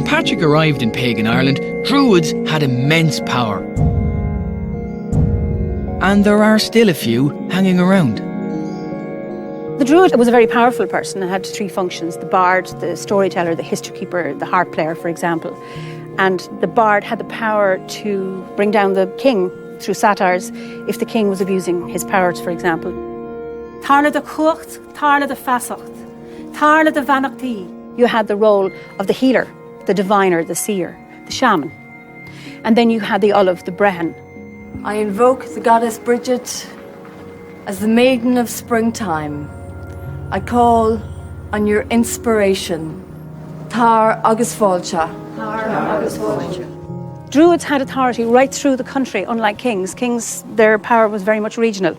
When Patrick arrived in pagan Ireland, Druids had immense power. And there are still a few hanging around. The Druid was a very powerful person and had three functions: the bard, the storyteller, the history keeper, the harp player, for example. And the bard had the power to bring down the king through satires if the king was abusing his powers, for example. Tarla de Cucht, Tarla de Fasacht, Tarla de Vanachti. You had the role of the healer, the diviner, the seer, the shaman. And then you had the Olive, the Brehon. I invoke the goddess Bridget as the maiden of springtime. I call on your inspiration. Tar agus Fáilte. Druids had authority right through the country, unlike kings. Kings, their power was very much regional.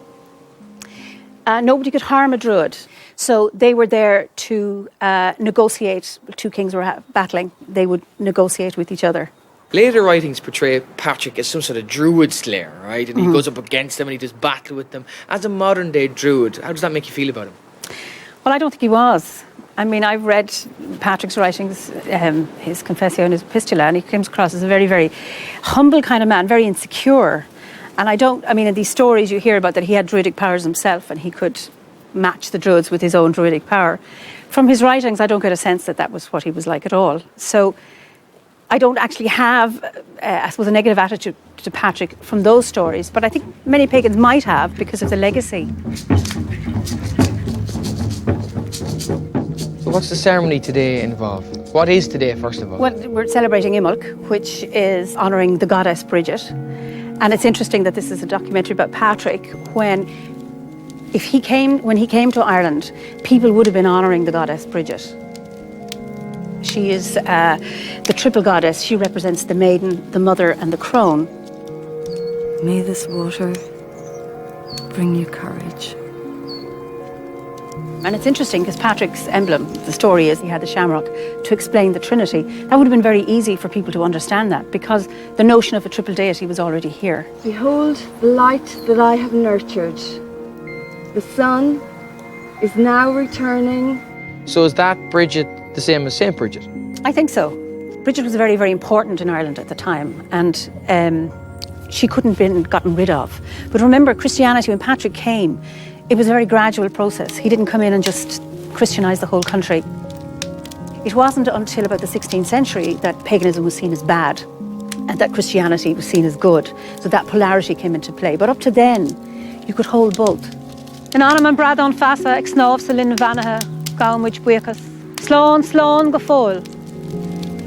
Nobody could harm a Druid. So they were there to negotiate. Two kings were battling. They would negotiate with each other. Later writings portray Patrick as some sort of Druid slayer, right? And he goes up against them and he does battle with them. As a modern day Druid, how does that make you feel about him? Well, I don't think he was. I mean, I've read Patrick's writings, his Confessio and his Epistula, and he comes across as a very, very humble kind of man, very insecure. And in these stories you hear about that he had Druidic powers himself and he could match the Druids with his own Druidic power. From his writings, I don't get a sense that that was what he was like at all. So I don't actually have, I suppose, a negative attitude to Patrick from those stories, but I think many pagans might have because of the legacy. So what's the ceremony today involve? What is today, first of all? Well, we're celebrating Imbolc, which is honouring the goddess Bridget. And it's interesting that this is a documentary about Patrick when he came to Ireland, people would have been honouring the goddess Bridget. She is the triple goddess. She represents the maiden, the mother and the crone. May this water bring you courage. And it's interesting because Patrick's emblem, the story is he had the shamrock to explain the Trinity. That would have been very easy for people to understand that because the notion of a triple deity was already here. Behold the light that I have nurtured. The sun is now returning. So is that Bridget the same as Saint Bridget? I think so. Bridget was very, very important in Ireland at the time, and she couldn't have been gotten rid of. But remember, Christianity, when Patrick came, it was a very gradual process. He didn't come in and just Christianise the whole country. It wasn't until about the 16th century that paganism was seen as bad and that Christianity was seen as good. So that polarity came into play. But up to then, you could hold both. In anam an bradon fasa, ex nov sa lin vanaha, gaum which buicas. Slán, slán go fóil.